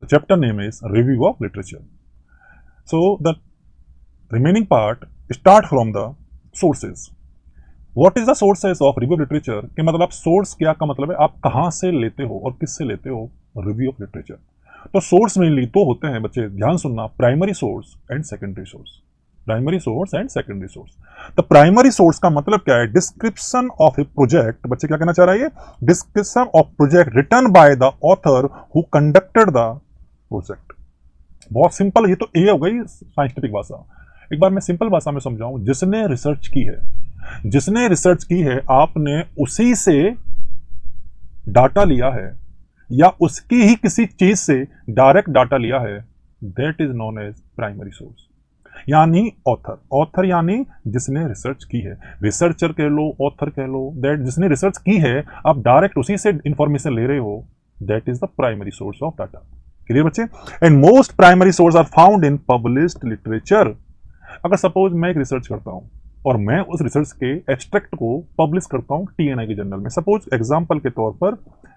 The chapter name is Review of Literature. So the remaining part start from the sources. What is the sources of review of literature? कि मतलब आप source क्या का मतलब है आप कहाँ से लेते हो और किससे लेते हो रिव्यू ऑफ लिटरेचर. तो सोर्स मेनली तो होते हैं बच्चे, ध्यान सुनना, primary source and secondary source. Primary source and secondary source. तो प्राइमरी सोर्स का मतलब क्या है? Description of a project. बच्चे क्या कहना चाह रहा है? ये description of project written by the author who conducted the project. बहुत सिंपल, ये तो ए हो गई साइंटिफिक भाषा. एक बार मैं सिंपल भाषा में समझाऊं. जिसने रिसर्च की है, जिसने रिसर्च की है, आपने उसी से डाटा लिया है या उसकी ही किसी चीज से डायरेक्ट डाटा लिया है, that is known as primary source. यानी ऑथर. ऑथर यानी जिसने रिसर्च की है. रिसर्चर कह लो, ऑथर कह लो, दैट जिसने रिसर्च की है, आप डायरेक्ट उसी से इंफॉर्मेशन ले रहे हो, that is the primary source of data. Clear बच्चे? And most primary source are found in published literature. अगर सपोज मैं एक रिसर्च करता हूं और मैं उस रिसर्च के एब्स्ट्रैक्ट को पब्लिश करता हूं टीएनआई के जर्नल में. सपोज एग्जांपल के तौर पर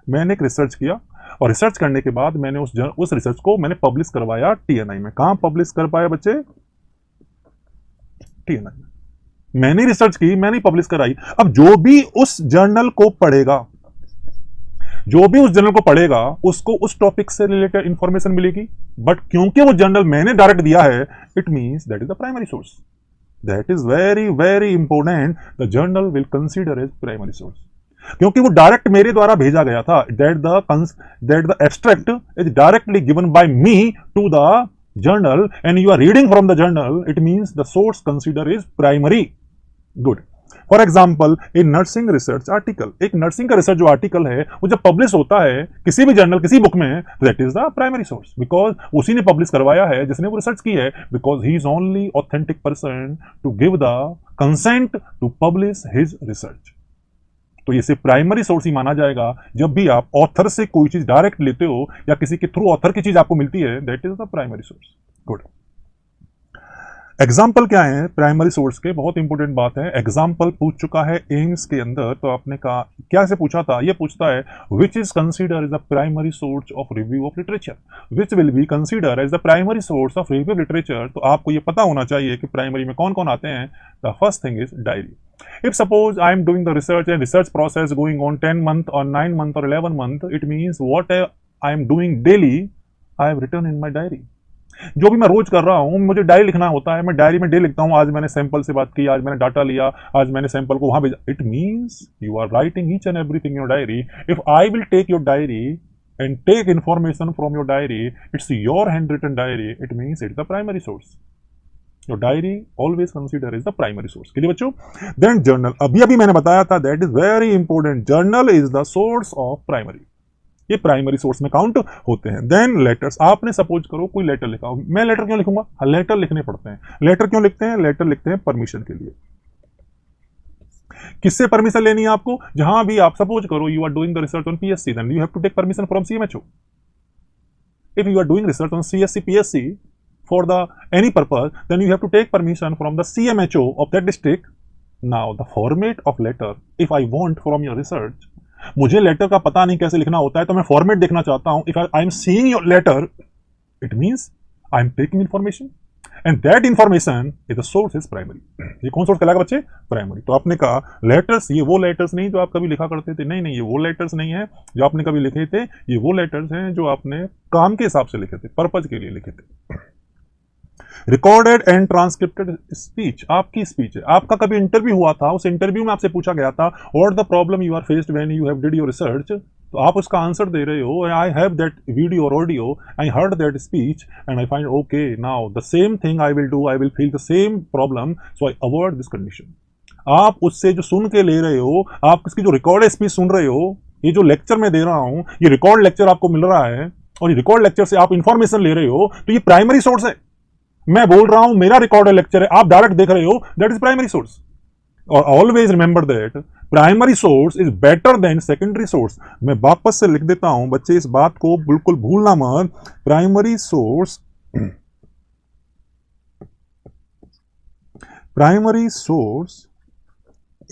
मैंने एक रिसर्च किया और रिसर्च करने के बाद मैंने उस रिसर्च को मैंने पब्लिश करवाया टीएनआई में. कहां पब्लिश कर पाया बच्चे? टीएनआई में. मैंने रिसर्च की, मैंने पब्लिश कराई. अब जो भी उस जर्नल को पढ़ेगा, जो भी उस जर्नल को पढ़ेगा, उसको उस टॉपिक से रिलेटेड इंफॉर्मेशन मिलेगी. बट क्योंकि वो जर्नल मैंने डायरेक्ट दिया है, it means that is the primary source. That is very very important. The journal will consider as primary source, क्योंकि वो डायरेक्ट मेरे द्वारा भेजा गया था. That the abstract is directly given by me to the journal and you are reading from the journal. It means the source consider is primary. Good. For example a nursing research article. एक nursing का research जो article है वो जब publish होता है किसी भी जर्नल, किसी बुक में, that is the primary source, because उसी ने पब्लिश करवाया है जिसने वो रिसर्च की है, because he is only authentic person to give the consent to publish his research. तो इसे प्राइमरी सोर्स ही माना जाएगा जब भी आप ऑथर से कोई चीज डायरेक्ट लेते हो या किसी के थ्रू ऑथर की चीज आपको मिलती है, that is the primary source. Good. Example क्या है प्राइमरी सोर्स के? बहुत इंपॉर्टेंट बात है. एग्जाम्पल पूछ चुका है एम्स के अंदर, तो आपने कहा क्या से पूछा था? ये पूछता है which is consider as the primary source of review of literature. Which will be consider as the primary source of review of literature. तो आपको ये पता होना चाहिए कि प्राइमरी में कौन कौन आते हैं. The first thing is diary. If suppose I am doing the research and research process going on 10 month or 9 month or 11 month, it means what I am doing daily, I have written in my diary. जो भी मैं रोज कर रहा हूं, मुझे diary लिखना होता है. मैं डायरी में डे लिखता हूं, आज मैंने सैंपल से बात की, आज मैंने डाटा लिया, आज मैंने सैंपल को वहां भेजा. It means you are writing each and everything in your diary. If I will take your diary and take information from your diary, it's your hand written diary, it means it's the primary source. Your diary always consider is the primary source. के लिए बच्चों, then journal. अभी अभी मैंने बताया था that is very important. Journal is the source of primary. ये primary source में काउंट होते हैं. Then letters. आपने सपोज करो कोई लेटर लिखा हो. मैं लेटर क्यों लिखूंगा? लेटर लिखने पड़ते हैं. लेटर क्यों लिखते हैं? लेटर लिखते हैं परमिशन के लिए. किससे परमिशन लेनी है आपको? जहां भी आप सपोज करो you are doing the research on PSC, then you have to take permission from CMHO. If you are doing research on CSC PSC for the any purpose, then you have to take permission from the CMHO of that district. Now the format of letter, if I want from your research, मुझे letter का पता नहीं कैसे लिखना होता है, तो मैं फॉर्मेट देखना चाहता हूं. If I am seeing your letter, it means I am taking information and that information is the source is primary. ये कौन सोर्स कहलाएगा बच्चे? प्राइमरी. तो आपने कहा लेटर्स, ये वो लेटर्स नहीं जो आप कभी लिखा करते थे. नहीं, ये वो लेटर्स नहीं है जो आपने कभी लिखे थे. ये वो लेटर्स हैं जो आपने काम के हिसाब से लिखे थे, पर्पज के लिए लिखे थे. Recorded and transcripted speech. आपकी स्पीच है. आपका कभी इंटरव्यू हुआ था, उस इंटरव्यू में आपसे पूछा गया था what the problem you are faced when you have did your research. तो आप उसका आंसर दे रहे हो. आई हैव दैट वीडियो और audio, I heard that speech and I find okay now the same thing I will do, I will feel the same problem, so I avoid this condition. आप उससे जो सुन के ले रहे हो, आप इसकी जो रिकॉर्डेड स्पीच सुन रहे हो, ये जो लेक्चर मैं दे रहा हूं, ये रिकॉर्ड लेक्चर आपको मिल रहा है और ये रिकॉर्ड लेक्चर से आप इंफॉर्मेशन ले रहे हो, तो ये प्राइमरी सोर्स है. मैं बोल रहा हूं, मेरा रिकॉर्ड लेक्चर है, आप डायरेक्ट देख रहे हो, दैट इज प्राइमरी सोर्स. और always remember that primary source is better than secondary source. मैं वापस से लिख देता हूं बच्चे, इस बात को बिल्कुल भूलना मत. Primary source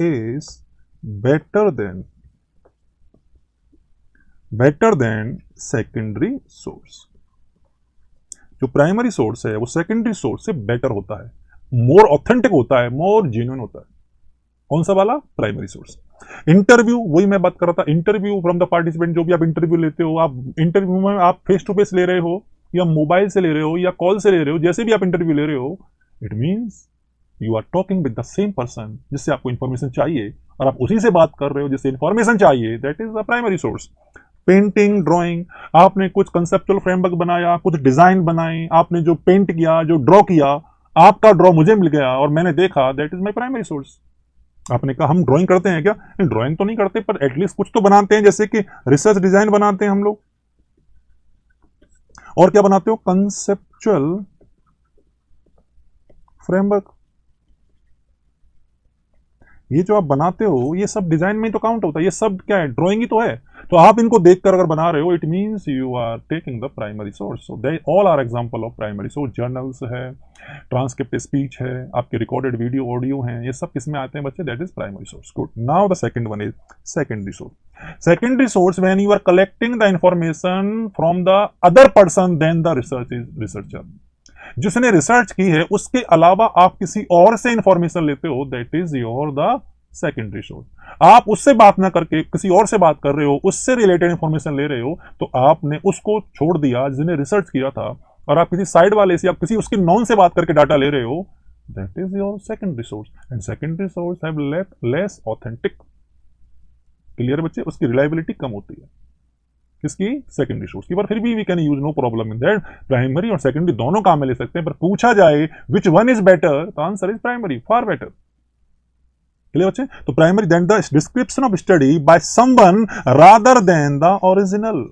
is better than secondary source. जो प्राइमरी सोर्स है वो सेकेंडरी सोर्स से बेटर होता है, मोर ऑथेंटिक होता है, मोर जेन्युइन होता है। कौन सा वाला? Primary source. इंटरव्यू, वही मैं बात कर रहा था, इंटरव्यू फ्रॉम द पार्टिसिपेंट, जो भी आप इंटरव्यू लेते हो, आप इंटरव्यू में आप फेस टू फेस ले रहे हो या मोबाइल से ले रहे हो या कॉल से ले रहे हो, जैसे भी आप इंटरव्यू ले रहे हो, it means you are talking with the same person जिससे आपको इंफॉर्मेशन चाहिए और आप उसी से बात कर रहे हो जिससे इंफॉर्मेशन चाहिए, that is the primary source. Painting, drawing, आपने कुछ कंसेप्चुअल फ्रेमवर्क बनाया, कुछ डिजाइन बनाई, आपने जो पेंट किया, जो ड्रॉ किया, आपका ड्रॉ मुझे मिल गया और मैंने देखा, that is my primary source. आपने कहा हम ड्राइंग करते हैं क्या? ड्राइंग तो नहीं करते पर एटलीस्ट कुछ तो बनाते हैं, जैसे कि रिसर्च डिजाइन बनाते हैं हम लोग। और क्या बनाते हो? Conceptual framework. ये जो आप बनाते हो ये सब डिजाइन में ही तो काउंट होता है, ये सब क्या है? ड्राइंग ही तो है। तो आप इनको देखकर अगर बना रहे हो, it means you are taking the primary source. So they all are example of primary source. Journals है, ट्रांसक्रिप्ट स्पीच है, आपके रिकॉर्डेड वीडियो ऑडियो हैं, ये सब किसमें आते हैं बच्चे? That is primary source. Good. Now the second one is secondary source. Secondary source when you are collecting the information from the other person then the researcher. जिसने रिसर्च की है उसके अलावा आप किसी और से इंफॉर्मेशन लेते हो, that is your the secondary source. आप उससे बात ना करके किसी और से बात कर रहे हो, उससे रिलेटेड इंफॉर्मेशन ले रहे हो, तो आपने उसको छोड़ दिया जिसने रिसर्च किया था और आप किसी साइड वाले से, आप किसी उसके नॉन से बात करके डाटा ले रहे हो, that is your secondary source. And secondary source have less authentic. Clear बच्चे? उसकी रिलायबिलिटी कम होती है। किसकी? सेकेंडरी सोर्स की। पर फिर भी we can use, no problem in that. Primary और सेकेंडरी दोनों काम में ले सकते हैं, पर पूछा जाए विच वन इज बेटर, तो answer is primary, far better. Clear बच्चे? तो primary then the description of study by someone rather than the original.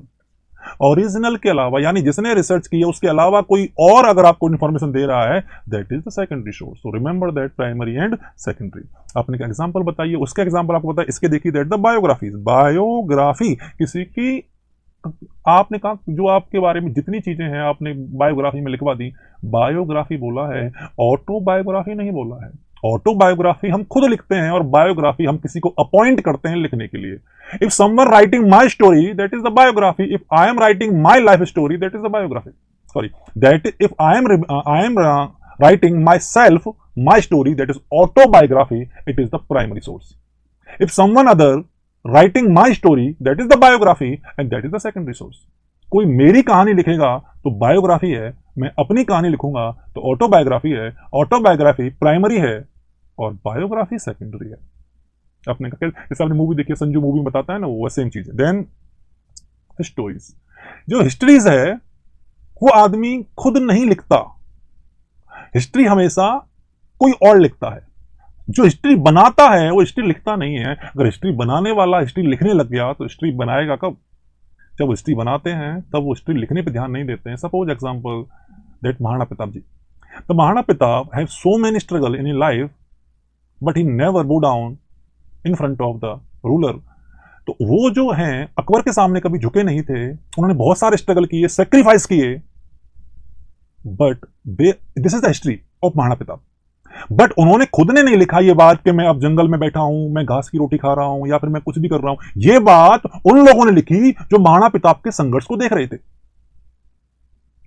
Original के अलावा, यानी जिसने रिसर्च की है उसके अलावा कोई और अगर आपको इंफॉर्मेशन दे रहा है, that is the secondary source. So remember that primary and secondary. आपने क्या एग्जांपल बताइए, उसका एग्जांपल आपको बताया, इसके देखिए, दैट द बायोग्राफी। बायोग्राफी किसी की, आपने कहा जो आपके बारे में जितनी चीजें हैं आपने बायोग्राफी में लिखवा दी। बायोग्राफी बोला है, ऑटोबायोग्राफी नहीं बोला है। ऑटोबायोग्राफी हम खुद लिखते हैं और बायोग्राफी हम किसी को अपॉइंट करते हैं लिखने के लिए। If someone writing my story, that is the biography. If I am writing my life story, that is the biography. Sorry, that if I am writing my self my story, that is autobiography, it is the primary source. If someone other writing my story, that is the biography and that is the secondary source. कोई मेरी कहानी लिखेगा तो biography है, मैं अपनी कहानी लिखूंगा तो ऑटोबायोग्राफी है। ऑटोबायोग्राफी प्राइमरी है और बायोग्राफी सेकेंडरी है। आपने कहा, जैसे आपने मूवी देखी, संजू मूवी बताता है ना, वो सेम चीज है। देन हिस्टोरीज। जो हिस्ट्रीज है वो आदमी खुद नहीं लिखता, हिस्ट्री हमेशा कोई और लिखता है। जो हिस्ट्री बनाता है वो हिस्ट्री लिखता नहीं है। अगर हिस्ट्री बनाने वाला हिस्ट्री लिखने लग गया तो हिस्ट्री बनाएगा कब? जब हिस्ट्री बनाते हैं तब वो हिस्ट्री लिखने पे ध्यान नहीं देते हैं। Suppose example that Maharana Pratap ji. तो Maharana Pratap have so many struggle in life but he never bow down in front of the ruler. तो वो जो हैं अकबर के सामने कभी झुके नहीं थे, उन्होंने बहुत सारे स्ट्रगल किए, सेक्रीफाइस किए, but this is the history of Maharana Pratap. But उन्होंने खुद ने नहीं लिखा ये बात कि मैं अब जंगल में बैठा हूं, मैं घास की रोटी खा रहा हूं या फिर मैं कुछ भी कर रहा हूं। ये बात उन लोगों ने लिखी जो महाराणा प्रताप के संघर्ष को देख रहे थे।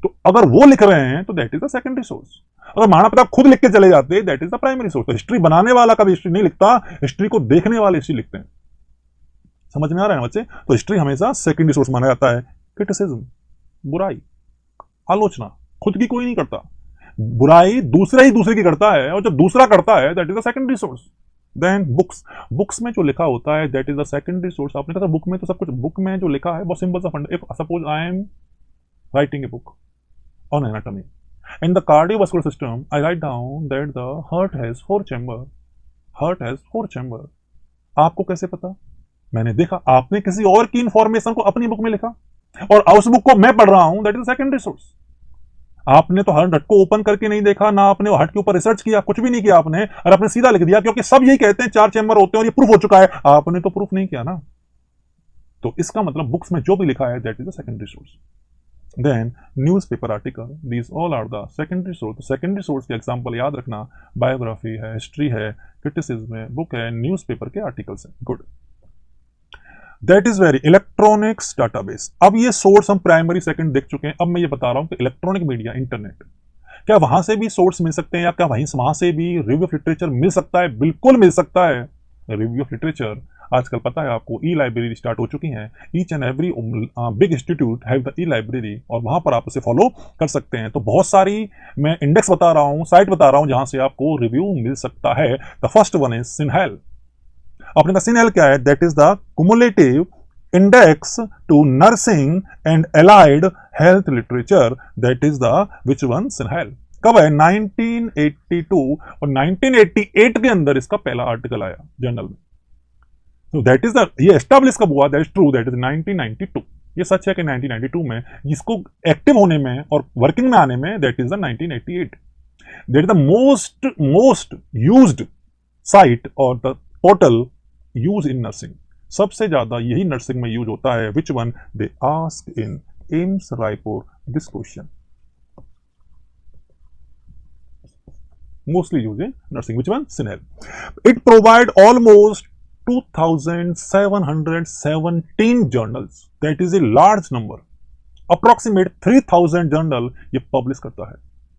तो अगर वो लिख रहे हैं तो that is the secondary source. अगर महाराणा प्रताप खुद लिख के चले जाते, that is the primary source. तो हिस्ट्री बनाने वाला कभी हिस्ट्री नहीं लिखता, हिस्ट्री को देखने वाले हिस्ट्री लिखते हैं। समझ में आ रहा है ना बच्चे? तो हिस्ट्री हमेशा सेकेंडरी सोर्स माना जाता है। क्रिटिसिज्म, बुराई, आलोचना, खुद की कोई नहीं करता, बुराई दूसरा ही दूसरे की करता है, और जब दूसरा करता है that is the secondary source. Then books. Books में जो लिखा होता है that is the secondary source. आपने कहा बुक में तो सब कुछ, बुक में जो लिखा है बहुत सिंपल सा fund. If suppose I am writing a book on anatomy in the cardiovascular system, I write down that the heart has 4 chamber. Heart has 4 chamber. आपको कैसे पता? मैंने देखा। आपने किसी और की इंफॉर्मेशन को अपनी बुक में लिखा और उस बुक को मैं पढ़ रहा हूं, दैट इज सेकेंडरी सोर्स। आपने तो हर हट को ओपन करके नहीं देखा, ना आपने हट के ऊपर रिसर्च किया, कुछ भी नहीं किया आपने, और आपने सीधा लिख दिया क्योंकि सब यही कहते हैं 4 चैम्बर होते हैं और ये प्रूफ हो चुका है। आपने तो प्रूफ नहीं किया ना। तो इसका मतलब बुक्स में जो भी लिखा है that is the secondary source. Then newspaper article, these all are the secondary source. Secondary source के एग्जांपल याद रखना, बायोग्राफी है, हिस्ट्री है, क्रिटिसिज्म है, बुक है, न्यूज़पेपर के आर्टिकल्स है। Good. That is very electronics database. अब ये सोर्स हम प्राइमरी सेकंड देख चुके हैं, अब मैं ये बता रहा हूं कि इलेक्ट्रॉनिक मीडिया इंटरनेट, क्या वहां से भी सोर्स मिल सकते हैं या क्या वहां से भी रिव्यू ऑफ लिटरेचर मिल सकता है? बिल्कुल मिल सकता है। रिव्यू ऑफ लिटरेचर आजकल पता है आपको, ई लाइब्रेरी स्टार्ट हो चुकी हैं। Each and every big institute have the E library, और वहां पर आप उसे फॉलो कर सकते हैं। तो बहुत सारी मैं इंडेक्स बता रहा हूं, साइट बता रहा हूं जहां से आपको रिव्यू मिल सकता है। The first one is CINAHL. अपने पास सिनहेल क्या है? That is the cumulative index to nursing and allied health literature, that is the which one? CINAHL. कब है? 1982, और 1988 के अंदर इसका पहला आर्टिकल आया जर्नल में। तो दैट इज द, ये एस्टैब्लिश कब हुआ? That is true, that is 1992। ये सच है कि 1992 में, इसको एक्टिव होने में और वर्किंग में आने में that is the 1988। That is the most used site और the portal use in nursing. सबसे ज्यादा यही नर्सिंग में यूज होता है। Which one? They ask in AIIMS Raipur this question, mostly used in nursing. Which one? Sinhel. It provide almost 2,717 journals. That is a large number. Approximate 3,000 journal ये publish करता है.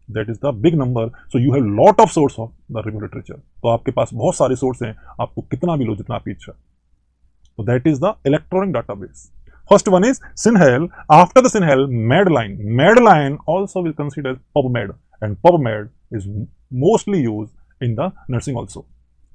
That is the big number. So you have lot of source of the review literature. तो आपके पास बहुत सारे source हैं, आपको कितना भी लो जितना आपकी इच्छा. So that is the electronic database. First one is Sinhel. After the Sinhel, Medline. Medline also will consider PubMed, and PubMed is mostly used in the nursing also.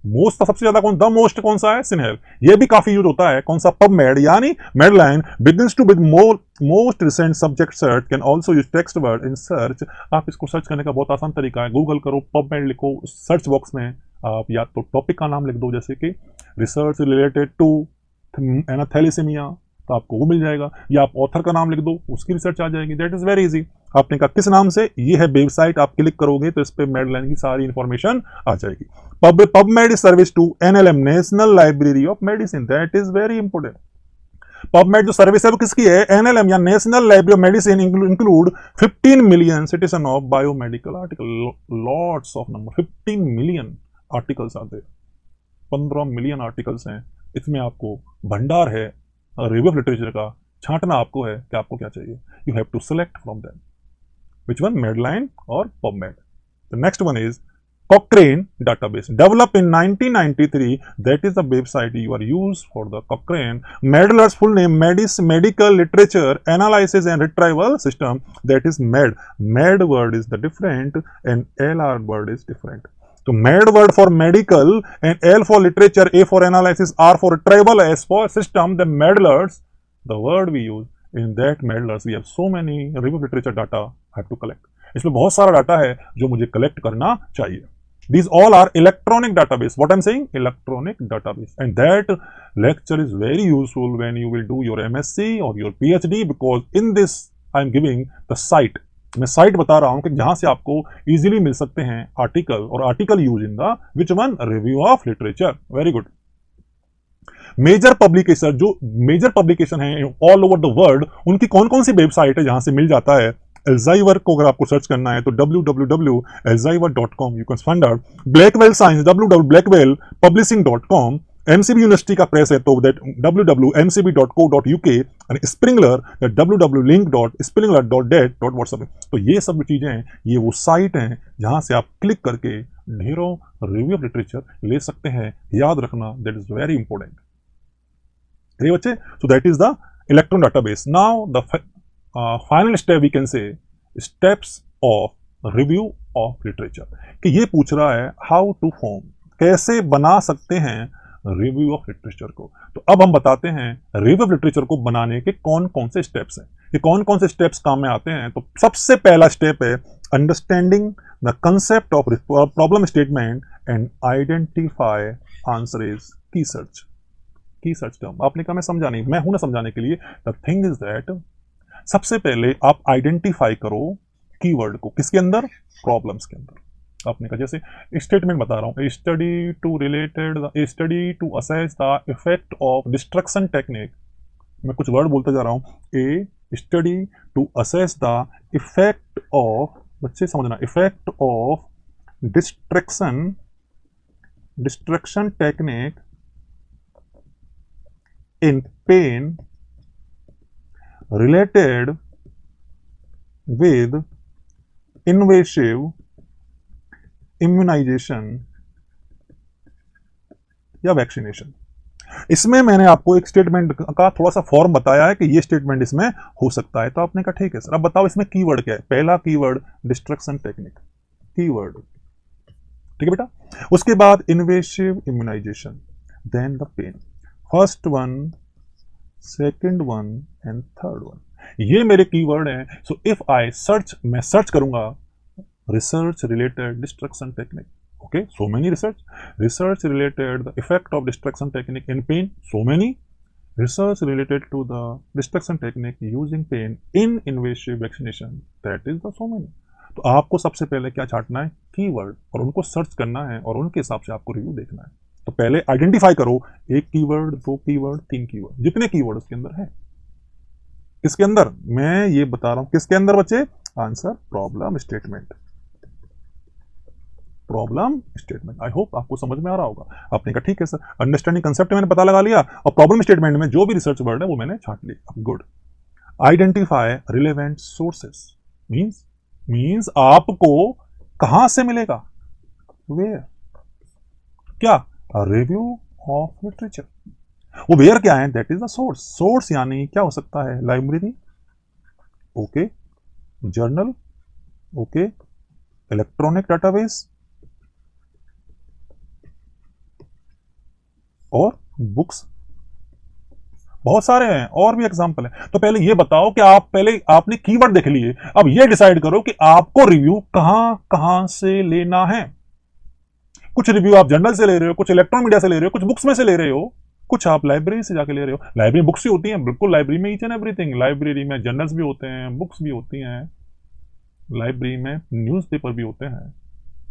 Most सबसे ज्यादा द मोस्ट कौन सा है? सिनहेल। ये भी काफी use होता है। कौन सा? पबमेड यानी Medline begins to with most recent subject search, can also use text word in search. आप इसको सर्च करने का बहुत आसान तरीका है, गूगल करो, पबमेड लिखो, सर्च बॉक्स में आप या तो टॉपिक का नाम लिख दो, जैसे कि रिसर्च रिलेटेड टू थैलेसीमिया, तो आपको वो मिल जाएगा, या आप ऑथर का नाम लिख दो, उसकी रिसर्च आ जाएगी। That is very easy. आपने कहा किस नाम से? ये है वेबसाइट, आप क्लिक करोगे तो इस पे मेडलाइन की सारी इंफॉर्मेशन आ जाएगी। PubMed is service to NLM, National Library of Medicine. That is very important. PubMed जो सर्विस है वो किसकी है? NLM या national library of medicine, include 15 million citizen of biomedical article, lots of number, 15 million articles आते हैं, 15 million articles हैं। इसमें आपको भंडार है रिव्यू ऑफ लिटरेचर का, छांटना आपको है कि आपको क्या चाहिए। You have to select from them which one, Medline और PubMed. The next one is Cochrane database, developed in 1993. That is the website you are used for the Cochrane. Medlar's full name, Medical Literature Analysis and Retrieval System. That is MED. MED word is the different and LR word is different. So MED word for medical and L for literature, A for analysis, R for retrieval, S for system. The Medlars, the word we use in that Medlars, we have so many review literature data I have to collect. इसमें बहुत सारा data है जो मुझे collect करना चाहिए। These all are electronic database. What I'm saying? Electronic database. And that lecture is very useful when you will do your MSc or your PhD, because in this I'm giving the site. मैं site बता रहा हूं कि जहां से आपको easily मिल सकते हैं आर्टिकल, और article use in the which one? Review of literature. Very good. Major publication, जो मेजर पब्लिकेशन है ऑल ओवर द वर्ल्ड, उनकी कौन कौन सी वेबसाइट है जहां से मिल जाता है? एल्जाइवर को अगर आपको सर्च करना है तो www.elzeiver.com you can find out. Blackwell science, www.blackwellpublishing.com। MCB university का प्रेस है तो दैट www.mcb.co.uk, और स्प्रिंगलर www.link.springler.det.whatsapp। तो ये सब चीजें हैं, ये वो साइट हैं जहां से आप क्लिक करके ढेरों रिव्यू ऑफ लिटरेचर ले सकते हैं। याद रखना, दैट इज वेरी इंपॉर्टेंट। ये बच्चे, so that is the electron database. Now the final step we can say steps of review of literature, कि ये पूछ रहा है हाउ टू फॉर्म, कैसे बना सकते हैं रिव्यू ऑफ लिटरेचर को। तो अब हम बताते हैं रिव्यू ऑफ लिटरेचर को बनाने के कौन कौन से स्टेप्स हैं, ये कौन कौन से स्टेप्स काम में आते हैं। तो सबसे पहला स्टेप है understanding the concept of problem statement and identify answer is की सर्च। की सर्च टर्म आपने कहा मैं समझा नहीं, मैं हूं ना समझाने के लिए। द थिंग इज दैट सबसे पहले आप आइडेंटिफाई करो कीवर्ड को, किसके अंदर? प्रॉब्लम्स के अंदर। आपने कहा जैसे स्टेटमेंट बता रहा हूं, study to assess the effect of distraction technique. मैं कुछ वर्ड बोलते जा रहा हूं। A study to assess the effect of, बच्चे समझना, effect of distraction technique in pain related with invasive immunization या वैक्सीनेशन। इसमें मैंने आपको एक स्टेटमेंट का थोड़ा सा फॉर्म बताया है कि ये स्टेटमेंट इसमें हो सकता है, तो आपने कहा ठीक है सर। अब बताओ इसमें कीवर्ड क्या है। पहला कीवर्ड डिस्ट्रक्शन टेक्निक, कीवर्ड, ठीक है बेटा। उसके बाद invasive immunization, then the pain, first one, second one and third one, ये मेरे कीवर्ड हैं। सो इफ आई सर्च, मैं सर्च करूंगा research related distraction technique, okay, so many research related the effect of distraction technique in pain, so many research related to the distraction technique using pain in invasive vaccination, that is the so many। तो आपको सबसे पहले क्या छांटना है, keyword, और उनको search करना है और उनके हिसाब से आपको रिव्यू देखना है। तो पहले आइडेंटिफाई करो, एक कीवर्ड, दो कीवर्ड, तीन कीवर्ड, जितने कीवर्ड उसके अंदर है। किसके अंदर, मैं ये बता रहा हूं किसके अंदर बच्चे, answer problem statement, problem statement. I hope आपको समझ में आ रहा होगा। आपने कहा ठीक है सर, अंडरस्टैंडिंग कंसेप्ट मैंने पता लगा लिया और प्रॉब्लम स्टेटमेंट में जो भी रिसर्च वर्ड है वो मैंने छांट लिया। Good. Identify relevant sources, means आपको कहां से मिलेगा, वेयर, क्या, रिव्यू ऑफ लिटरेचर। वो वेयर क्या है, that is the source. Source यानी क्या हो सकता है, library, okay, journal, okay, electronic database और बुक्स, बहुत सारे हैं और भी एग्जांपल है। तो पहले ये बताओ कि आप पहले आपने कीवर्ड देख लिए, अब ये डिसाइड करो कि आपको रिव्यू कहां कहां से लेना है। कुछ रिव्यू आप जर्नल से ले रहे हो, कुछ इलेक्ट्रॉनिक मीडिया से ले रहे हो, कुछ बुक्स में से ले रहे हो, कुछ आप लाइब्रेरी से जाके ले रहे हो। लाइब्रेरी बुक्स ही होती हैं, बिल्कुल लाइब्रेरी में ईच एंड एवरीथिंग, लाइब्रेरी में जर्नल्स भी होते हैं, बुक्स भी होती हैं, लाइब्रेरी में न्यूज़पेपर भी होते हैं,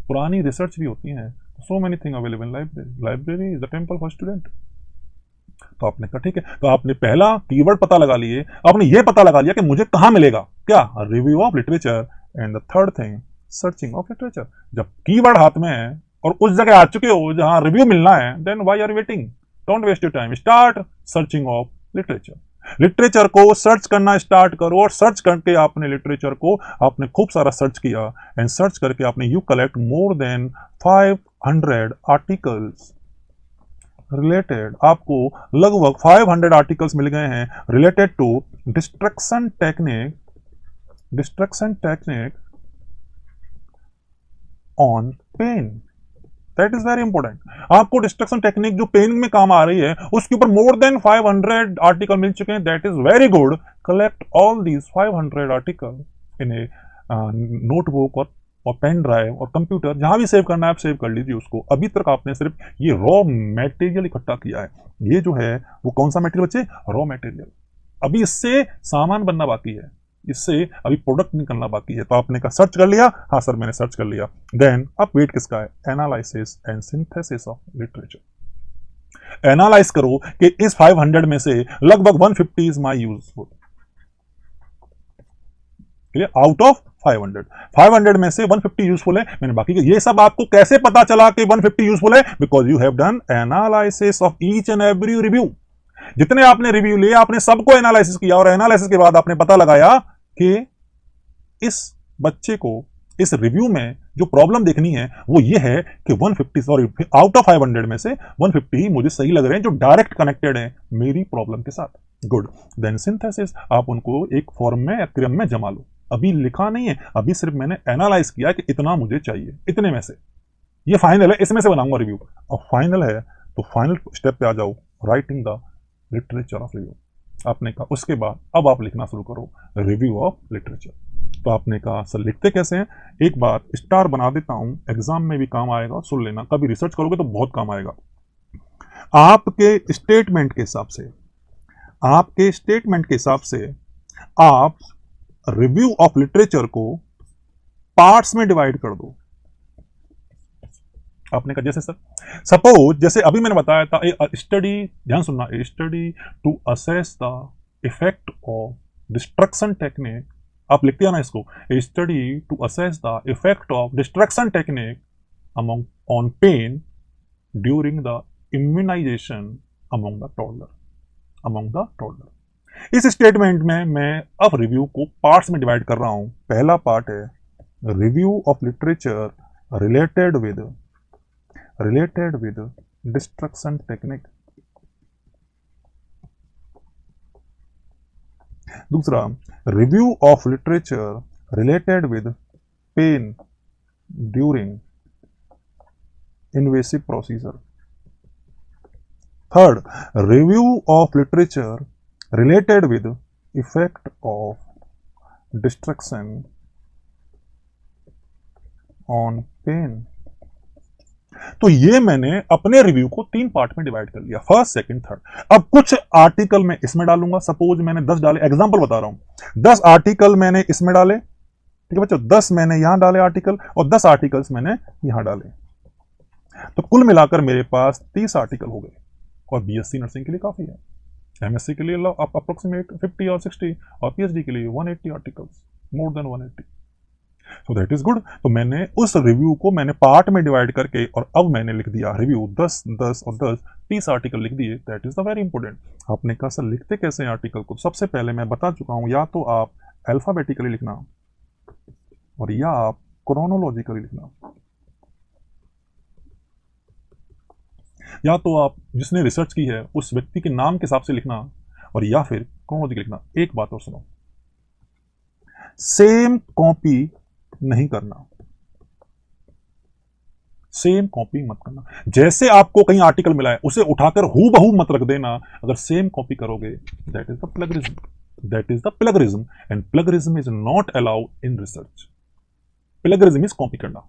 पुरानी रिसर्च भी होती है। So many thing available in library, library is the temple for student. तो आपने कहा ठीक है, तो आपने पहला कीवर्ड पता लगा लिए, आपने ये पता लगा लिया कि मुझे कहां मिलेगा, क्या, review of literature, and the third thing searching of literature. जब कीवर्ड हाथ में है और उस जगह आ चुके हो जहां रिव्यू मिलना है, then why are waiting, don't waste your time, start searching of literature. Literature को सर्च करना स्टार्ट करो, और सर्च करके आपने लिटरेचर को आपने खूब सारा सर्च किया, एंड सर्च करके आपने you collect more than 500 articles related, आपको लगभग 500 आर्टिकल्स मिल गए हैं related to distraction technique, on pain. That is very important. आपको डिस्ट्रक्शन टेक्निक जो पेन में काम आ रही है उसके ऊपर मोर देन 500 आर्टिकल मिल चुके हैं। That is very good. Collect all these 500 article in A notebook और पेन ड्राइव और कंप्यूटर, जहां भी सेव करना है आप सेव कर लीजिए उसको। अभी तक आपने सिर्फ ये रॉ मटेरियल इकट्ठा किया है। ये जो है वो कौन सा मटेरियल बच्चे, रॉ मटेरियल। अभी इससे सामान बनना बाकी है, इससे अभी प्रोडक्ट निकलना बाकी है। तो आपने कहा सर्च कर लिया, हाँ सर मैंने सर्च कर लिया। देन अब वेट किसका है, analysis and synthesis of literature. Analyse करो कि इस 500 में से लगभग 150 is my useful, out of 500 में से 150 यूजफुल है, मैंने बाकी के। ये सब आपको कैसे पता चला कि 150 यूजफुल है, because you have done analysis of each and every review. जितने आपने रिव्यू लिए आपने सबको एनालिसिस किया, और एनालिसिस के बाद आपने पता लगाया कि इस बच्चे को इस रिव्यू में जो प्रॉब्लम देखनी है वो ये है कि 150, सॉरी आउट ऑफ 500 में से 150 ही मुझे सही लग रहे हैं जो डायरेक्ट कनेक्टेड है मेरी प्रॉब्लम के साथ। गुड। देन सिंथेसिस, आप उनको एक फॉर्म में, क्रम में जमा लो। अभी लिखा नहीं है, अभी सिर्फ मैंने एनालाइज किया कि इतना मुझे चाहिए, इतने में से ये फाइनल है, इसमें से बनाऊंगा रिव्यू। और फाइनल है तो फाइनल स्टेप पे आ जाओ, writing the literature of review. आपने कहा उसके बाद अब आप लिखना शुरू करो रिव्यू ऑफ लिटरेचर। तो आपने कहा सर लिखते कैसे हैं, एक बात स्टार बना देता हूं, एग्जाम में भी काम आएगा, सुन लेना, कभी रिसर्च करोगे तो बहुत काम आएगा। आपके स्टेटमेंट के हिसाब से, आपके स्टेटमेंट के हिसाब से आप रिव्यू ऑफ लिटरेचर को पार्ट्स में डिवाइड कर दो। आपने कहा जैसे सर, सपोज जैसे अभी मैंने बताया था स्टडी, ध्यान सुनना, study to assess the effect of distraction technique. आप लिखते हैं ना इसको, study to assess the effect of distraction technique among on pain during the immunization among the toddler. Among the toddler. इस स्टेटमेंट में मैं अब रिव्यू को पार्ट्स में डिवाइड कर रहा हूं। पहला पार्ट है review of literature related with distraction technique. दूसरा review of literature related with pain during invasive procedure. Third review of literature related with effect of distraction on pain. तो ये मैंने अपने रिव्यू को 3 पार्ट में डिवाइड कर लिया, फर्स्ट सेकंड थर्ड। अब कुछ आर्टिकल मैं इसमें डालूंगा, सपोज मैंने 10 डाले, एग्जांपल बता रहा हूं, 10 आर्टिकल मैंने इसमें डाले, ठीक है बच्चों, 10 मैंने यहां डाले आर्टिकल और 10 आर्टिकल्स मैंने यहां डाले, तो कुल मिलाकर मेरे पास 30 आर्टिकल हो गए। और बीएससी नर्सिंग के लिए काफी है, एमएससी के लिए अप्रोक्सीमेट 50 और 60 और पीएचडी के लिए 180 articles, more than 180। So that is good. तो मैंने उस रिव्यू को मैंने पार्ट में डिवाइड करके और अब मैंने लिख दिया रिव्यू 10 10 और 10 30 आर्टिकल लिख दिए। That is the very important. आपने कहा सर लिखते कैसे हैं आर्टिकल को? सबसे पहले मैं बता चुका हूं, या तो आप अल्फाबेटिकली लिखना और या आप क्रोनोलॉजिकली लिखना, या तो आप जिसने रिसर्च की है उस व्यक्ति के नाम के हिसाब से लिखना और या फिर क्रोनोलॉजिकली लिखना। एक बात और सुनो, सेम कॉपी नहीं करना, सेम कॉपी मत करना। जैसे आपको कहीं आर्टिकल मिला है उसे उठाकर हूबहू मत रख देना। अगर सेम कॉपी करोगे that is the plagiarism, that is the plagiarism, and plagiarism is not allowed in research. Plagiarism is copy करना।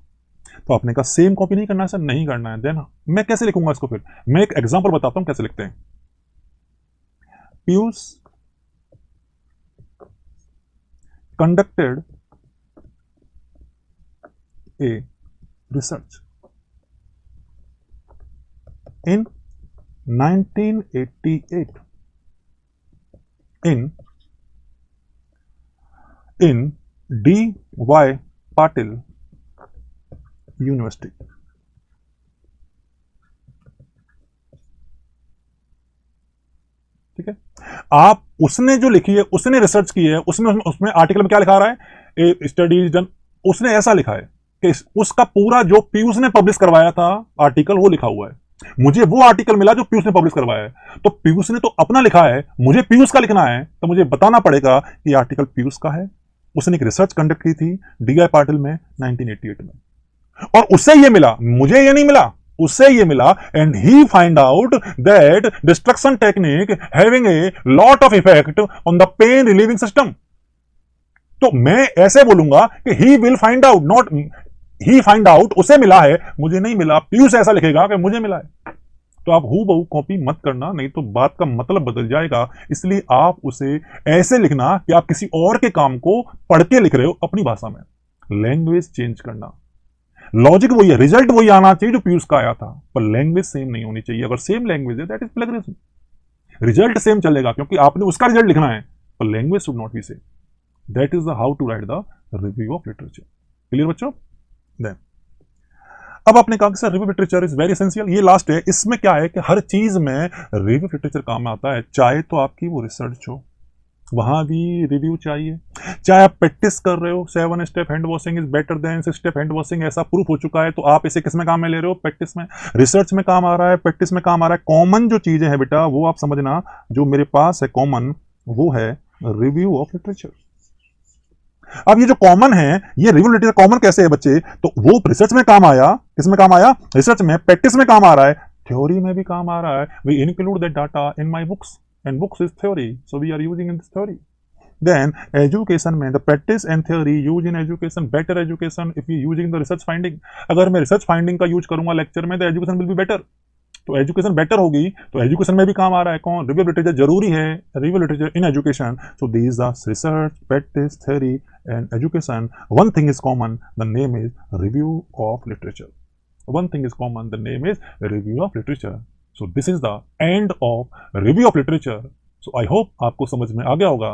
तो आपने कहा सेम कॉपी नहीं करना है सर, नहीं करना है, देना मैं कैसे लिखूंगा इसको? फिर मैं एक एग्जांपल बताता हूं कैसे लिखते हैं। Piyush conducted a research in 1988 in D.Y. Patil University. ठीक है, आप उसने जो लिखी है, उसने रिसर्च की है, उसमें आर्टिकल में क्या लिखा रहा है, ए स्टडीज डन, उसने ऐसा लिखा है कि उसका पूरा जो पीयूष ने पब्लिश करवाया था आर्टिकल वो लिखा हुआ है। मुझे वो आर्टिकल मिला जो पीयूष ने पब्लिश करवाया है, तो पीयूष ने तो अपना लिखा है, मुझे पीयूष का लिखना है, तो मुझे बताना पड़ेगा कि आर्टिकल पीयूष का है। उसने एक रिसर्च कंडक्ट की थी डी.वाई. पाटिल में 1988 में, और उससे ये मिला, मुझे ये नहीं मिला, उससे ये मिला, and he find out that destruction technique having a lot of effect on the pain relieving system. तो मैं ऐसे बोलूंगा कि he will find out, not he find out, उसे मिला है, मुझे नहीं मिला। पीयूष ऐसा लिखेगा कि मुझे मिला है। तो आप हूबहू कॉपी मत करना, नहीं तो बात का मतलब बदल जाएगा। इसलिए आप उसे ऐसे लिखना कि आप किसी और के काम को पढ़ के लिख रहे हो अपनी भाषा में। लैंग्वेज चेंज करना, लॉजिक वही है, रिजल्ट वही आना चाहिए जो पीयूष का आया था, पर लैंग्वेज सेम नहीं होनी चाहिए। अगर सेम लैंग्वेज है that is plagiarism. Result same चलेगा क्योंकि आपने उसका रिजल्ट लिखना है, पर language should not be same. That is the how to write the review of literature. Clear बच्चों? देन अब आपने कहा कि sir review literature is very essential, ये लास्ट है। इसमें क्या है कि हर चीज में रिव्यू लिटरेचर काम आता है, चाहे तो आपकी वो रिसर्च हो, वहां भी रिव्यू चाहिए, चाहे आप प्रैक्टिस कर रहे हो, 7 step hand washing is better than 6 step hand washing, ऐसा प्रूफ हो चुका है, तो आप इसे किस में काम में ले रहे हो? प्रैक्टिस में। रिसर्च में काम आ रहा है, प्रैक्टिस में काम आ रहा है। कॉमन जो चीजें हैं बेटा वो आप समझना, जो मेरे पास है कॉमन, वो है रिव्यू ऑफ लिटरेचर। अब ये जो कॉमन है, ये रिव्यू लिटरेचर कॉमन कैसे है बच्चे? तो वो रिसर्च में काम आया, किस में काम आया? रिसर्च में। प्रैक्टिस में काम आ रहा है, थ्योरी में भी काम आ रहा है। We include that data in my books, and books is theory, so we are using in this theory. Then education में the practice and theory use in education, better education if we using the research finding. अगर मैं research finding का use करूंगा lecture में तो education will be better. तो education better होगी, तो एजुकेशन में भी काम आ रहा है कौन? Review literature. जरूरी है review literature in education. So these are research, practice, theory and education. One thing is common, the name is review of literature. One thing is common, the name is review of literature. So this is the end of review of literature. So I hope आपको समझ में आ गया होगा